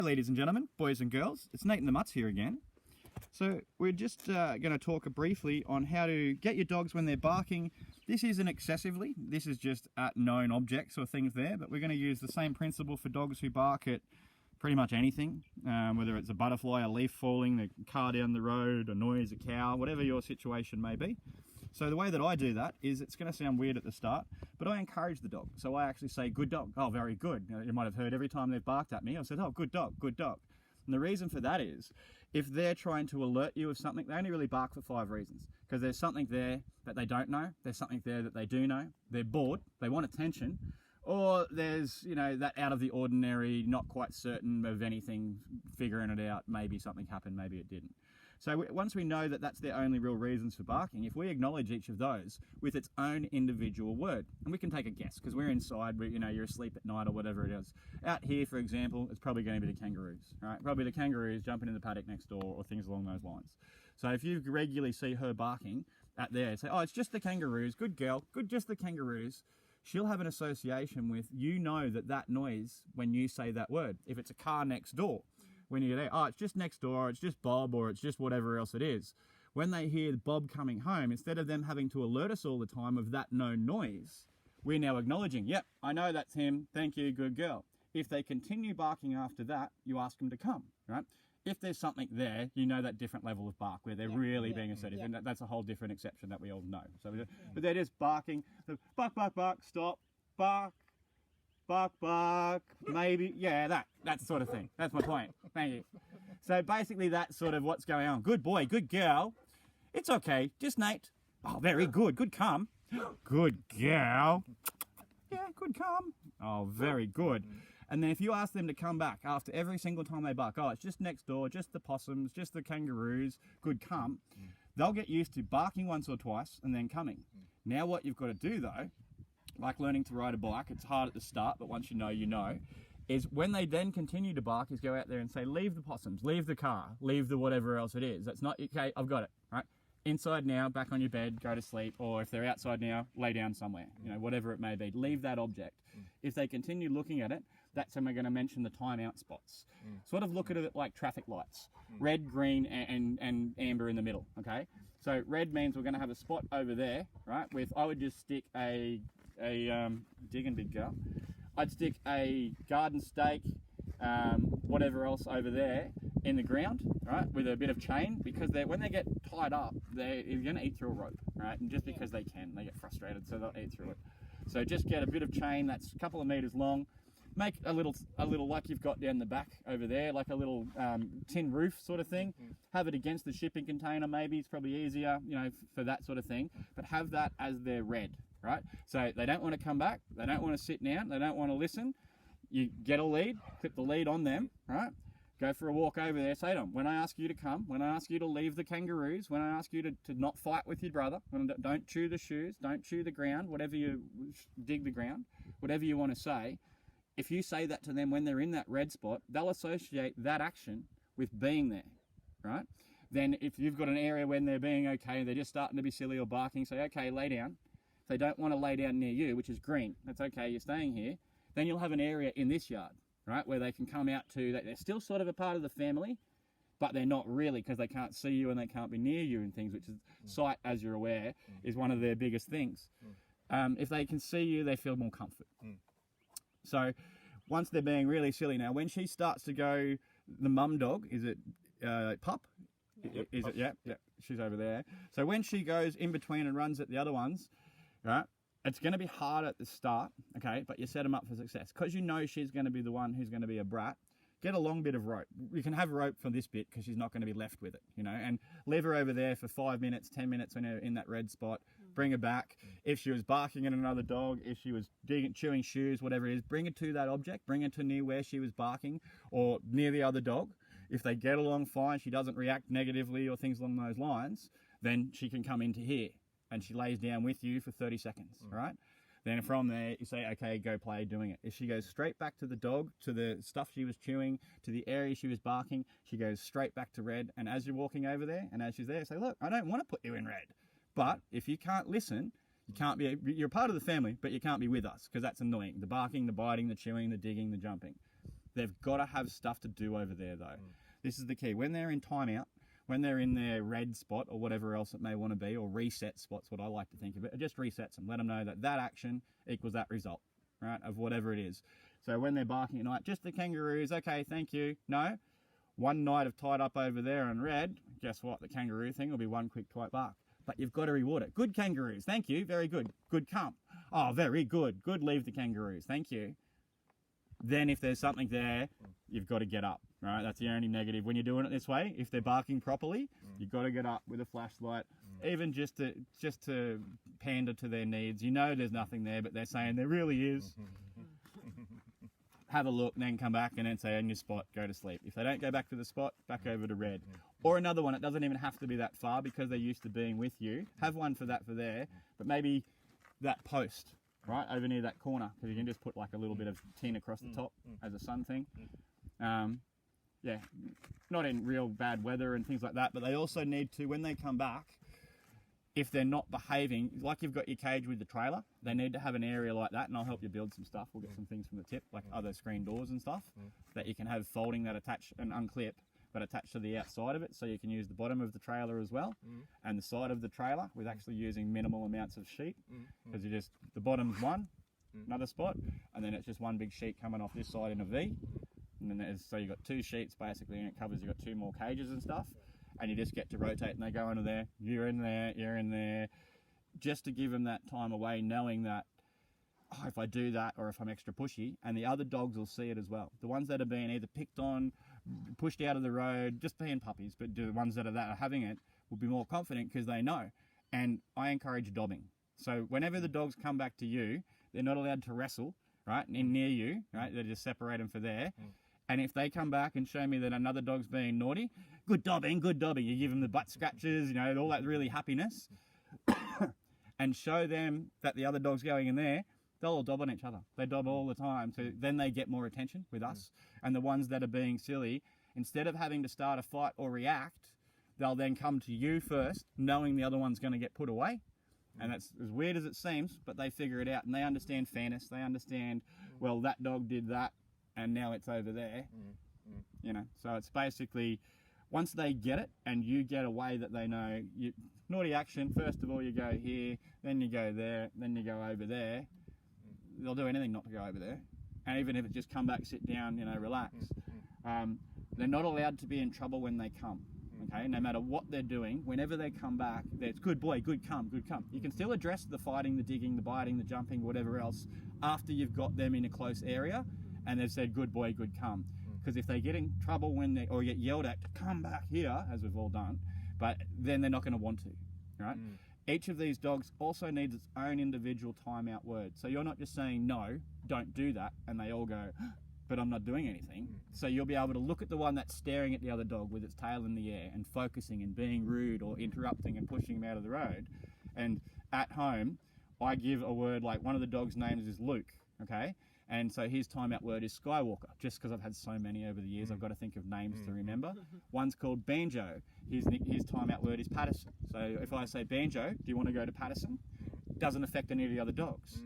Ladies and gentlemen, boys and girls, it's Nate and the Mutts here again. So we're just going to talk briefly on how to get your dogs when they're barking. This isn't excessively, this is just at known objects or things there, but we're going to use the same principle for dogs who bark at pretty much anything, whether it's a butterfly, a leaf falling, a car down the road, a noise, a cow, whatever your situation may be. So the way that I do that is, it's going to sound weird at the start, but I encourage the dog. So I actually say, good dog. Oh, very good. You might have heard every time they've barked at me, I've said, oh, good dog, good dog. And the reason for that is, if they're trying to alert you of something, they only really bark for 5 reasons. Because there's something there that they don't know, there's something there that they do know, they're bored, they want attention, or there's, you know, that out of the ordinary, not quite certain of anything, figuring it out, maybe something happened, maybe it didn't. So once we know that that's their only real reasons for barking, if we acknowledge each of those with its own individual word, and we can take a guess, because we're inside, you know, you're asleep at night or whatever it is. Out here, for example, it's probably going to be the kangaroos, right? Probably the kangaroos jumping in the paddock next door or things along those lines. So if you regularly see her barking at there, say, oh, it's just the kangaroos, good girl, good, just the kangaroos. She'll have an association with, you know, that noise when you say that word. If it's a car next door, when you're there, oh, it's just next door, or it's just Bob, or it's just whatever else it is. When they hear Bob coming home, instead of them having to alert us all the time of that known noise, we're now acknowledging, yep, I know that's him, thank you, good girl. If they continue barking after that, you ask them to come, right? If there's something there, you know that different level of bark where they're really being assertive, and that's a whole different exception that we all know. So, but they're just barking, bark, bark, bark, stop, bark, bark, bark, maybe, yeah, that sort of thing. That's my point. Thank you. So basically that's sort of what's going on. Good boy, good girl. It's okay, just Nate. Oh, very good, good come. Good girl. Yeah, good come. Oh, very good. And then if you ask them to come back after every single time they bark, oh, it's just next door, just the possums, just the kangaroos, good come, they'll get used to barking once or twice and then coming. Now what you've got to do though, like learning to ride a bike, it's hard at the start, but once you know, is when they then continue to bark, is go out there and say, leave the possums, leave the car, leave the whatever else it is. That's not, okay, I've got it, right? Inside now, back on your bed, go to sleep, or if they're outside now, lay down somewhere, you know, whatever it may be. Leave that object. If they continue looking at it, that's when we're going to mention the timeout spots. Sort of look at it like traffic lights. Red, green, and amber in the middle, okay? So red means we're going to have a spot over there, right, with, I would just stick digging big girl. I'd stick a garden stake, whatever else over there in the ground, right, with a bit of chain, because when they get tied up, they're going to eat through a rope, right, and just because they can, they get frustrated, so they'll eat through it. So just get a bit of chain that's a couple of meters long, make a little like you've got down the back over there, like a little tin roof sort of thing. Have it against the shipping container, maybe, it's probably easier, you know, for that sort of thing, but have that as their red. Right? So they don't want to come back, they don't want to sit down, they don't want to listen. You get a lead, clip the lead on them, right? Go for a walk over there, say to them, when I ask you to come, when I ask you to leave the kangaroos, when I ask you to not fight with your brother, don't chew the shoes, don't chew the ground, whatever you dig the ground, whatever you want to say, if you say that to them when they're in that red spot, they'll associate that action with being there, right? Then if you've got an area when they're being okay, they're just starting to be silly or barking, say, okay, lay down. They don't want to lay down near you, which is green. That's okay, you're staying here. Then you'll have an area in this yard, right, where they can come out to, they're still sort of a part of the family, but they're not really, because they can't see you and they can't be near you and things, which is sight, as you're aware, is one of their biggest things. If they can see you, they feel more comfort. So once they're being really silly, now when she starts to go, the mum dog, is it Pup? Yep, is it? Yeah, she's over there. So when she goes in between and runs at the other ones, right, it's going to be hard at the start, okay, but you set them up for success. Because you know she's going to be the one who's going to be a brat, get a long bit of rope. You can have rope for this bit because she's not going to be left with it, you know, and leave her over there for 5 minutes, 10 minutes when you're in that red spot, bring her back. If she was barking at another dog, if she was chewing shoes, whatever it is, bring her to that object, bring her to near where she was barking or near the other dog. If they get along fine, she doesn't react negatively or things along those lines, then she can come into here. And she lays down with you for 30 seconds, right? Then from there, you say, okay, go play doing it. If she goes straight back to the dog, to the stuff she was chewing, to the area she was barking, she goes straight back to red. And as you're walking over there, and as she's there, say, look, I don't want to put you in red. But if you can't listen, you can't be, you're part of the family, but you can't be with us, because that's annoying. The barking, the biting, the chewing, the digging, the jumping. They've got to have stuff to do over there, though. This is the key. When they're in timeout, when they're in their red spot or whatever else it may want to be, or reset spot's what I like to think of it, it just resets them. Let them know that that action equals that result, right, of whatever it is. So when they're barking at night, just the kangaroos, okay, thank you. No, one night of tied up over there on red, guess what? The kangaroo thing will be one quick tight bark. But you've got to reward it. Good kangaroos, thank you, very good. Good come. Oh, very good. Good leave the kangaroos, thank you. Then if there's something there, you've got to get up, right? That's the only negative when you're doing it this way. If they're barking properly, you've got to get up with a flashlight, even just to pander to their needs. You know there's nothing there, but they're saying there really is. Have a look, then come back and then say, on your spot, go to sleep. If they don't go back to the spot, back over to red. Or another one, it doesn't even have to be that far because they're used to being with you. Have one for that for there, but maybe that post, right, over near that corner, because you can just put like a little bit of tin across the top as a sun thing. Yeah, not in real bad weather and things like that, but they also need to, when they come back, if they're not behaving, like you've got your cage with the trailer, they need to have an area like that, and I'll help you build some stuff. We'll get some things from the tip, like other screen doors and stuff, that you can have folding that attach and unclip, but attached to the outside of it, so you can use the bottom of the trailer as well, and the side of the trailer with actually using minimal amounts of sheet, because you just, the bottom's one, another spot, and then it's just one big sheet coming off this side in a V, and then there's, so you've got two sheets basically, and it covers, you've got two more cages and stuff, and you just get to rotate, and they go under there, you're in there, just to give them that time away, knowing that, oh, if I do that, or if I'm extra pushy, and the other dogs will see it as well. The ones that are being either picked on, pushed out of the road, just being puppies, but the ones that are having it will be more confident because they know. And I encourage dobbing. So whenever the dogs come back to you, they're not allowed to wrestle, right, in near you, right? They just separate them for there. And if they come back and show me that another dog's being naughty, good dobbing. You give them the butt scratches, you know, all that really happiness, and show them that the other dog's going in there, they'll all dob on each other. They dob all the time. So then they get more attention with us. And the ones that are being silly, instead of having to start a fight or react, they'll then come to you first, knowing the other one's going to get put away. And that's as weird as it seems, but they figure it out, and they understand fairness. They understand, well, that dog did that, and now it's over there. You know, so it's basically, once they get it and you get a way that they know, naughty action, first of all you go here, then you go there, then you go over there. They'll do anything not to go over there. And even if it just come back, sit down, you know, relax. They're not allowed to be in trouble when they come. Okay, no matter what they're doing, whenever they come back, it's good boy, good come, good come. You can still address the fighting, the digging, the biting, the jumping, whatever else, after you've got them in a close area and they've said good boy, good come. Because if they get in trouble when they, or get yelled at to come back here, as we've all done, but then they're not going to want to, right? Each of these dogs also needs its own individual timeout word. So you're not just saying, no, don't do that, and they all go, but I'm not doing anything. So you'll be able to look at the one that's staring at the other dog with its tail in the air and focusing and being rude or interrupting and pushing him out of the road. And at home, I give a word, like one of the dog's names is Luke, okay? And so his timeout word is Skywalker, just because I've had so many over the years, I've got to think of names to remember. One's called Banjo. His timeout word is Patterson. So if I say, Banjo, do you want to go to Patterson? Doesn't affect any of the other dogs.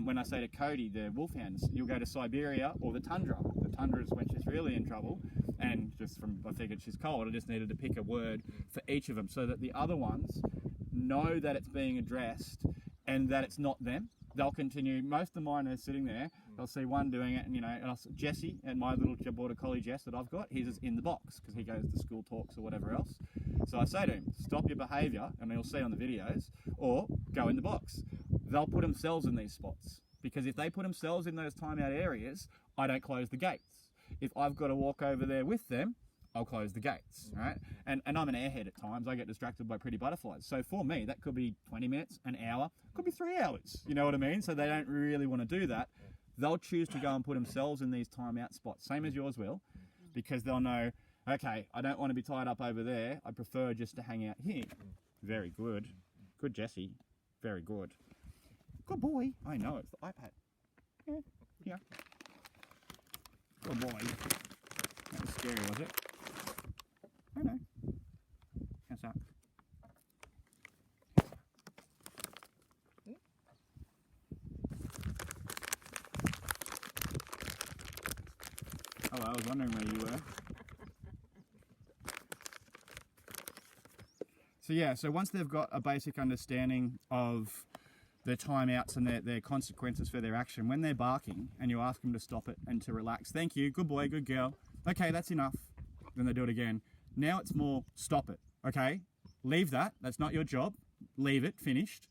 When I say to Cody, the wolfhounds, you'll go to Siberia or the tundra. The tundra is when she's really in trouble, and just from, I figured she's cold, I just needed to pick a word for each of them so that the other ones know that it's being addressed and that it's not them. They'll continue. Most of mine are sitting there. They'll see one doing it, and you know, and Jesse and my little border collie Jess that I've got, he's just in the box because he goes to school talks or whatever else. So I say to him, stop your behaviour, and you'll see on the videos, or go in the box. They'll put themselves in these spots because if they put themselves in those timeout areas, I don't close the gates. If I've got to walk over there with them, I'll close the gates, right? And I'm an airhead at times. I get distracted by pretty butterflies. So for me, that could be 20 minutes, an hour, could be 3 hours. You know what I mean? So they don't really want to do that. They'll choose to go and put themselves in these timeout spots, same as yours will, because they'll know, okay, I don't want to be tied up over there. I prefer just to hang out here. Very good. Good, Jesse. Very good. Good boy. I know, it's the iPad. Yeah, yeah. Good boy. That was scary, was it? I know. How's that? So once they've got a basic understanding of their timeouts and their consequences for their action, when they're barking and you ask them to stop it and to relax, thank you, good boy, good girl, okay, that's enough, then they do it again. Now it's more, stop it, okay, leave that, that's not your job, leave it, finished,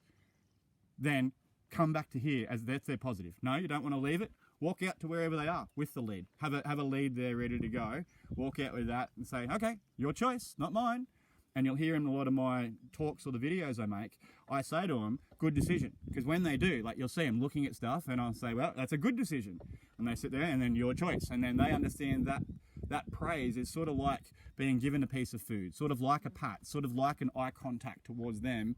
then come back to here, as that's their positive. No, you don't want to leave it, walk out to wherever they are with the lead, have a lead there ready to go, walk out with that and say, okay, your choice, not mine. And you'll hear in a lot of my talks or the videos I make, I say to them, good decision. Because when they do, like you'll see them looking at stuff and I'll say, well, that's a good decision. And they sit there and then your choice. And then they understand that praise is sort of like being given a piece of food, sort of like a pat, sort of like an eye contact towards them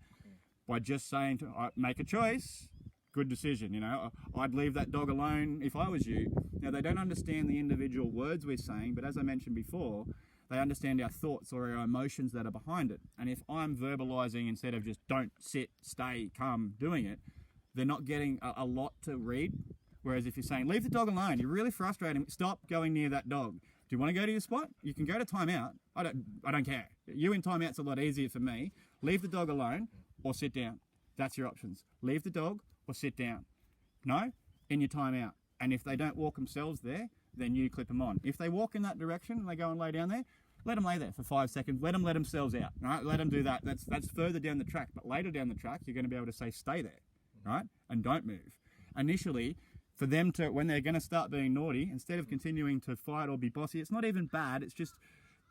by just saying, make a choice, good decision. You know, I'd leave that dog alone if I was you. Now, they don't understand the individual words we're saying, but as I mentioned before, they understand our thoughts or our emotions that are behind it. And if I'm verbalizing instead of just don't, sit, stay, come, doing it, they're not getting a lot to read. Whereas if you're saying, leave the dog alone, you're really frustrating, stop going near that dog. Do you want to go to your spot? You can go to timeout. I don't care. You in timeout's a lot easier for me. Leave the dog alone or sit down. That's your options. Leave the dog or sit down. No, in your timeout. And if they don't walk themselves there, then you clip them on. If they walk in that direction and they go and lay down there, let them lay there for 5 seconds. Let themselves out, right? Let them do that. That's further down the track. But later down the track, you're going to be able to say, stay there, right? And don't move. Initially, for them to, when they're going to start being naughty, instead of continuing to fight or be bossy, it's not even bad. It's just,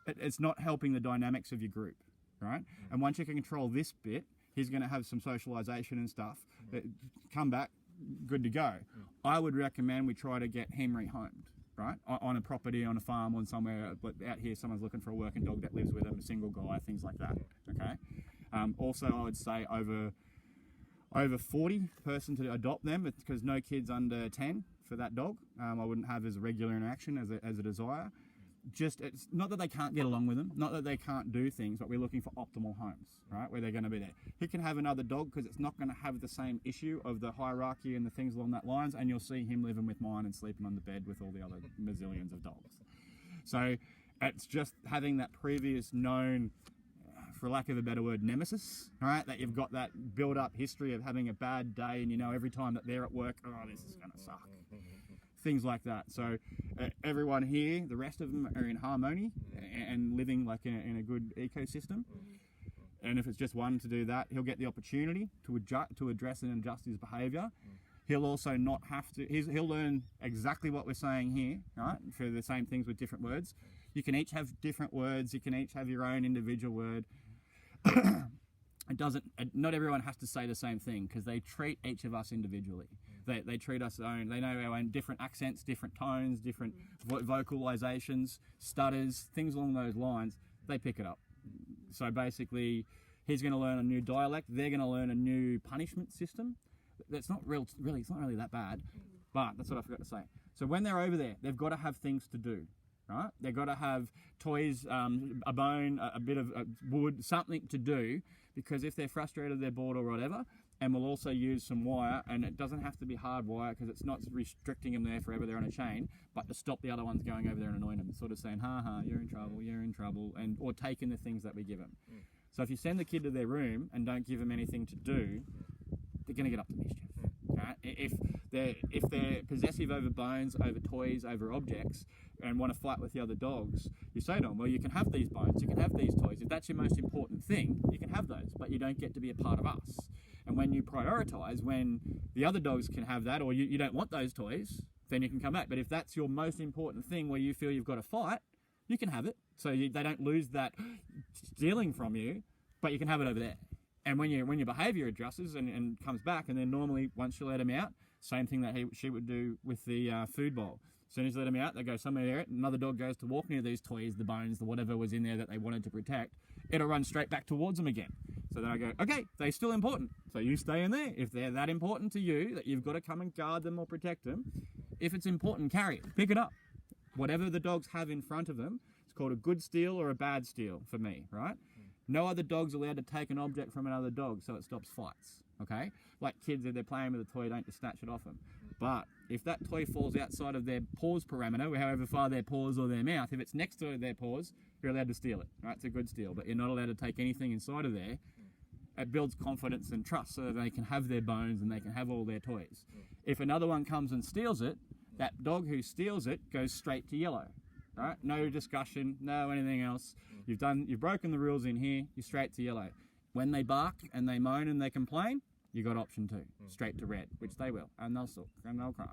it's not helping the dynamics of your group, right? And once you can control this bit, he's going to have some socialization and stuff. Come back, good to go. I would recommend we try to get him rehomed. Right? On a property, on a farm, on somewhere, but out here someone's looking for a working dog that lives with them, a single guy, things like that, okay? Also, I would say over 40 person to adopt them, because no kids under 10 for that dog. I wouldn't have as a regular interaction as a desire. Just, it's not that they can't get along with them, not that they can't do things, but we're looking for optimal homes, right, where they're going to be there. He can have another dog because it's not going to have the same issue of the hierarchy and the things along that lines, and you'll see him living with mine and sleeping on the bed with all the other mazillions of dogs. So it's just having that previous known, for lack of a better word, nemesis, right, that you've got that build-up history of having a bad day, and you know every time that they're at work, oh, this is going to suck. Things like that. So everyone here, the rest of them are in harmony and living like in a good ecosystem. And if it's just one to do that, he'll get the opportunity to address and adjust his behaviour. He'll also not have to, he'll learn exactly what we're saying here, right, for the same things with different words. You can each have different words, you can each have your own individual word. Not everyone has to say the same thing, because they treat each of us individually. They treat us own. They know our own different accents, different tones, different vocalizations, stutters, things along those lines. They pick it up. So basically, he's going to learn a new dialect. They're going to learn a new punishment system. That's not really. It's not really that bad, but that's what I forgot to say. So when they're over there, they've got to have things to do. Right? They've got to have toys, a bone, a bit of wood, something to do, because if they're frustrated, they're bored or whatever, and we'll also use some wire, and it doesn't have to be hard wire because it's not restricting them there forever, they're on a chain, but to stop the other ones going over there and annoying them, sort of saying, ha, you're in trouble, and or taking the things that we give them. So if you send the kid to their room and don't give them anything to do, they're going to get up to mischief. Right? If they're possessive over bones, over toys, over objects, and want to fight with the other dogs, you say to them, well, you can have these bones, you can have these toys. If that's your most important thing, you can have those, but you don't get to be a part of us. And when you prioritise, when the other dogs can have that, or you don't want those toys, then you can come back. But if that's your most important thing where you feel you've got to fight, you can have it. So they don't lose that stealing from you, but you can have it over there. And when your behaviour adjusts and comes back, and then normally once you let him out, same thing that she would do with the food bowl. As soon as you let them out, they go somewhere there, another dog goes to walk near these toys, the bones, the whatever was in there that they wanted to protect, it'll run straight back towards them again. So then I go, okay, they're still important, so you stay in there. If they're that important to you that you've got to come and guard them or protect them, if it's important, carry it, pick it up. Whatever the dogs have in front of them, it's called a good steal or a bad steal for me, right? No other dog's allowed to take an object from another dog, so it stops fights, okay? Like kids, if they're playing with a toy, don't just snatch it off them. But if that toy falls outside of their paws parameter, however far their paws or their mouth, if it's next to their paws, you're allowed to steal it, right? It's a good steal, but you're not allowed to take anything inside of there. It builds confidence and trust so that they can have their bones and they can have all their toys. If another one comes and steals it, that dog who steals it goes straight to yellow, right? No discussion, no anything else. You've broken the rules in here, you're straight to yellow. When they bark and they moan and they complain, you got option 2, straight to red, which they will, and they'll sulk and they'll cry,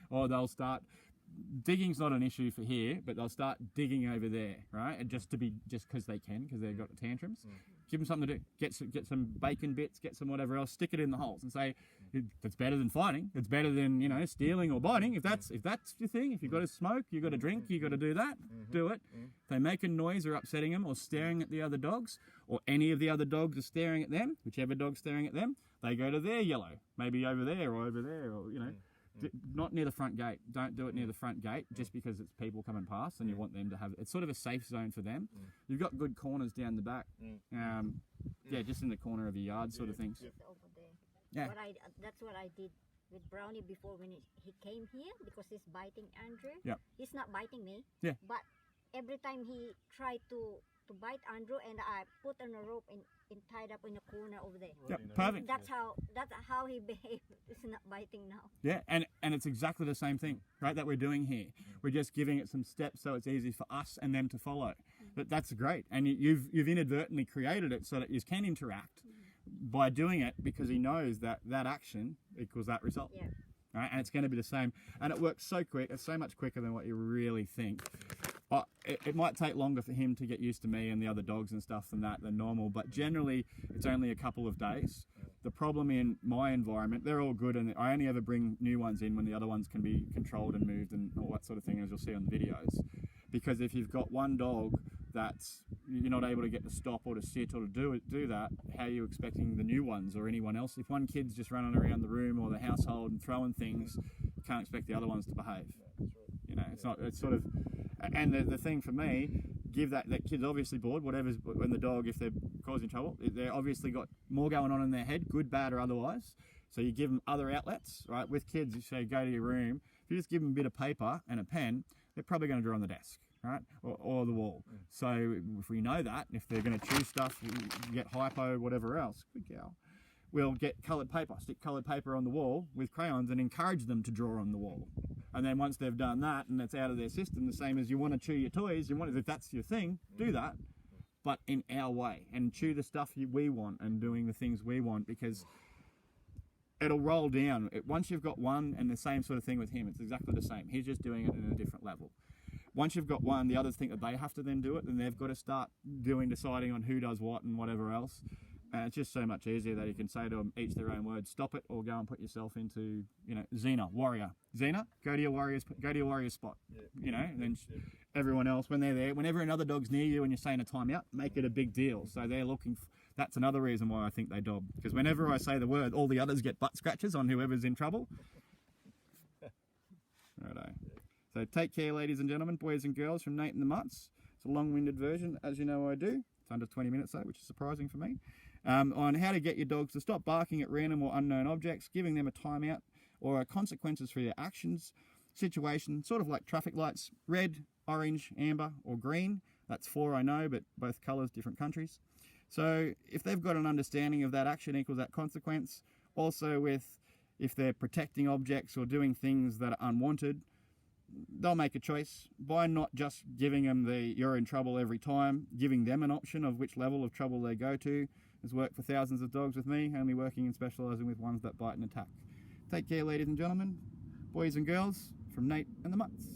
or they'll start. Digging's not an issue for here, but they'll start digging over there, right? And just because they can, because they've got the tantrums. Give them something to do. Get some bacon bits, get some whatever else, stick it in the holes, and say it's better than fighting. It's better than stealing or biting. If that's your thing, if you've got to smoke, you've got to drink, you've got to do that. Do it. If they make a noise or upsetting them or staring at the other dogs, or any of the other dogs are staring at them, whichever dog's staring at them, they go to their yellow, maybe over there, or not near the front gate. Don't do it near the front gate just because it's people coming past and you want them to have it's sort of a safe zone for them. You've got good corners down the back, just in the corner of your yard sort of things. Just over there. Yeah. That's what I did with Brownie before when he came here, because he's biting Andrew. Yep. He's not biting me. Yeah. But every time he tried to bite Andrew, and I put on a rope and tied up in a corner over there. Yep, perfect. That's how he behaved. He's not biting now. Yeah, and it's exactly the same thing, right, that we're doing here. We're just giving it some steps so it's easy for us and them to follow. But that's great, and you've inadvertently created it so that you can interact by doing it, because he knows that action equals that result. Yeah. Right, and it's going to be the same, and it works so quick. It's so much quicker than what you really think. It might take longer for him to get used to me and the other dogs and stuff than normal, but generally it's only a couple of days. The problem in my environment, they're all good, and I only ever bring new ones in when the other ones can be controlled and moved and all that sort of thing, as you'll see on the videos. Because if you've got one dog that's you're not able to get to stop or to sit or to do that, how are you expecting the new ones or anyone else? If one kid's just running around the room or the household and throwing things, you can't expect the other ones to behave. It's sort of, and the thing for me, give that kid's obviously bored, whatever's, when the dog, if they're causing trouble, they're obviously got more going on in their head, good, bad or otherwise. So you give them other outlets, right? With kids, you say, go to your room. If you just give them a bit of paper and a pen, they're probably going to draw on the desk, right? Or the wall. So if we know that, if they're going to choose stuff, get hypo, whatever else, good gal, we'll get coloured paper, stick coloured paper on the wall with crayons and encourage them to draw on the wall. And then once they've done that and it's out of their system, the same as you want to chew your toys, if that's your thing, do that, but in our way, and chew the stuff we want and doing the things we want, because it'll roll down. Once you've got one, and the same sort of thing with him, it's exactly the same. He's just doing it in a different level. Once you've got one, the others think that they have to then do it, and they've got to start deciding on who does what and whatever else. And it's just so much easier that you can say to them, each their own words, stop it, or go and put yourself into, Xena, warrior. Xena, go to your warrior spot. Then everyone else, when they're there, whenever another dog's near you and you're saying a timeout, make it a big deal. So they're looking. That's another reason why I think they dob. Because whenever I say the word, all the others get butt scratches on whoever's in trouble. Righto. So take care, ladies and gentlemen, boys and girls, from Nate and the Mutts. It's a long-winded version, as you know I do. It's under 20 minutes though, which is surprising for me. On how to get your dogs to stop barking at random or unknown objects, giving them a timeout or consequences for their actions, situation, sort of like traffic lights, red, orange, amber or green. That's 4 I know, but both colours, different countries. So if they've got an understanding of that action equals that consequence, also with if they're protecting objects or doing things that are unwanted, they'll make a choice by not just giving them you're in trouble every time, giving them an option of which level of trouble they go to. Has worked for thousands of dogs with me, only working and specialising with ones that bite and attack. Take care, ladies and gentlemen, boys and girls, from Nate and the Mutts.